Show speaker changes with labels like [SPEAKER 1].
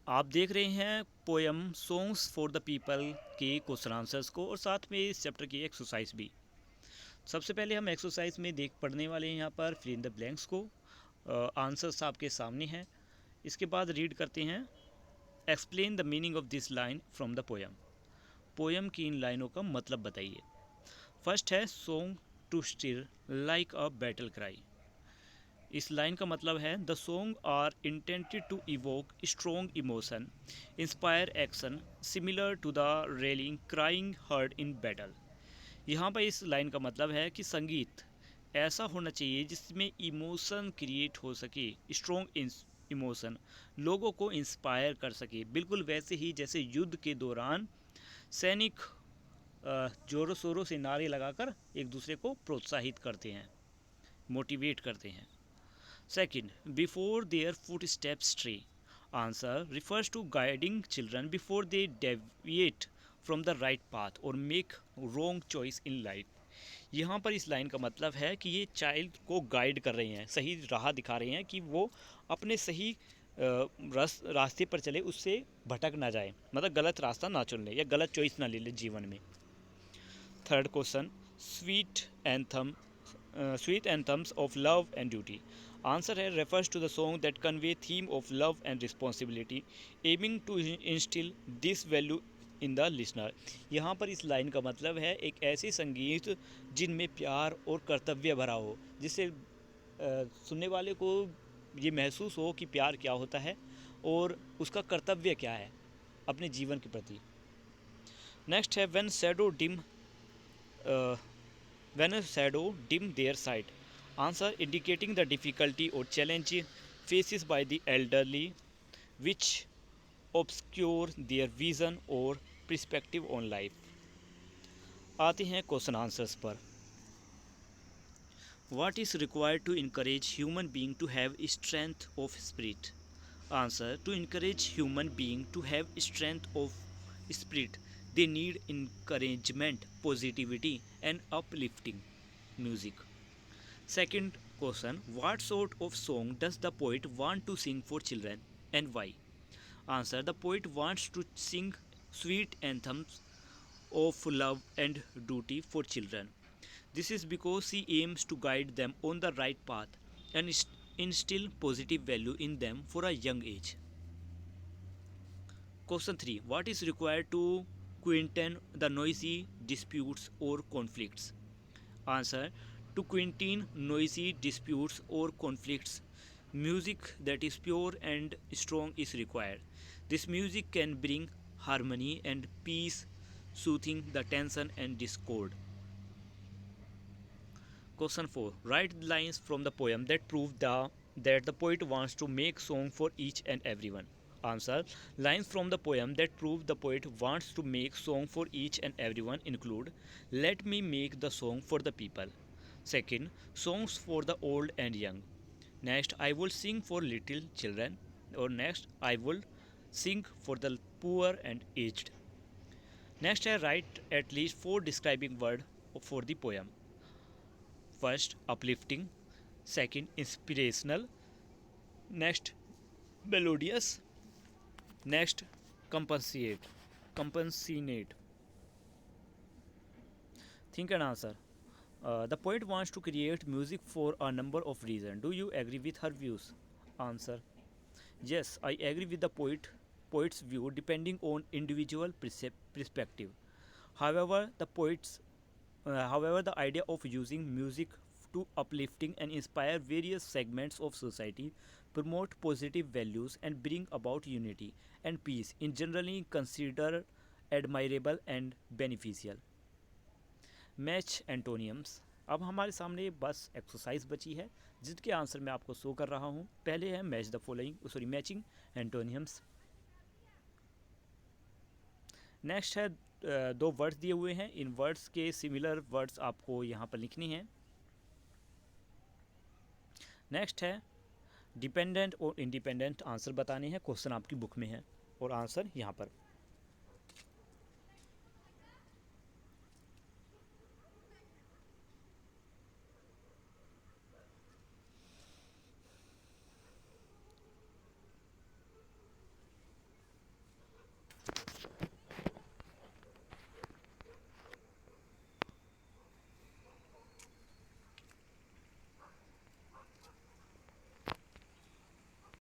[SPEAKER 1] आप देख रहे हैं poem songs for the people के क्वेश्चन आंसर्स को और साथ में इस चैप्टर की एक्सरसाइज भी। सबसे पहले हम एक्सरसाइज में देख पढ़ने वाले हैं यहाँ पर फिल इन द ब्लैंक्स को। आंसर्स आपके सामने हैं। इसके बाद रीड करते हैं। Explain the meaning of this line from the poem. Poem की इन लाइनों का मतलब बताइए। फर्स्ट है song to stir like a battle cry. इस लाइन का मतलब है the song are intended to evoke strong emotion, inspire action similar to the rallying crying heard in battle. यहाँ पर इस लाइन का मतलब है कि संगीत ऐसा होना चाहिए जिसमें इमोशन क्रिएट हो सके, स्ट्रॉन्ग इमोशन लोगों को इंस्पायर कर सके, बिल्कुल वैसे ही जैसे युद्ध के दौरान सैनिक जोरों शोरों से नारे लगाकर एक दूसरे को प्रोत्साहित करते हैं, मोटिवेट करते हैं। Second, before their footsteps stray. Answer refers to guiding children before they deviate from the right path or make wrong choice in life. यहाँ पर इस लाइन का मतलब है कि ये चाइल्ड को गाइड कर रहे हैं, सही राह दिखा रहे हैं कि वो अपने सही रास्ते पर चले, उससे भटक ना जाए, मतलब गलत रास्ता ना चुन ले या गलत चॉइस ना ले ले जीवन में। Third question, sweet anthem sweet anthems of love and duty. Answer है refers to the song that convey theme of love and responsibility, aiming to instill this value in the listener. यहाँ पर इस line का मतलब है एक ऐसी संगीत जिनमें प्यार और कर्तव्य भरा हो, जिससे सुनने वाले को ये महसूस हो कि प्यार क्या होता है और उसका कर्तव्य क्या है अपने जीवन के प्रति। नेक्स्ट है when shadow dim when a shadow dim their sight. Answer indicating the difficulty or challenge faces by the elderly which obscure their vision or perspective on life. आते हैं क्वेश्चन आंसर्स पर। What is required to encourage human being to have strength of spirit? Answer to encourage human being to have strength of spirit, they need encouragement, positivity and uplifting music. Second question, what sort of song does the poet want to sing for children and why? Answer, the poet wants to sing sweet anthems of love and duty for children. This is because he aims to guide them on the right path and instill positive value in them for a young age. Question 3, what is required to quieten the noisy disputes or conflicts? Answer, to quieten noisy disputes or conflicts, music that is pure and strong is required. This music can bring harmony and peace, soothing the tension and discord. Question 4, write lines from the poem that prove that the poet wants to make song for each and everyone. Answer, lines from the poem that prove the poet wants to make song for each and everyone include, let me make the song for the people. Second, songs for the old and young. Next, I will sing for little children. Or next, I will sing for the poor and aged. Next, I write at least 4 describing words for the poem. First, uplifting. Second, inspirational. Next, melodious. Next, compensate. Think and answer. The poet wants to create music for a number of reasons. Do you agree with her views? Answer, yes, I agree with the poet's view depending on individual perspective. However, the idea of using music to uplifting and inspire various segments of society, promote positive values and bring about unity and peace in generally considered admirable and beneficial. Match एंटोनियम्स। अब हमारे सामने बस exercise बची है जिसके answer मैं आपको show कर रहा हूँ। पहले है match the following matching एंटोनियम्स। Next है 2 वर्ड्स दिए हुए हैं, इन वर्ड्स के सिमिलर वर्ड्स आपको यहाँ पर लिखनी हैं। नेक्स्ट है डिपेंडेंट और इंडिपेंडेंट आंसर बताने हैं, क्वेश्चन आपकी बुक में है और आंसर यहाँ पर।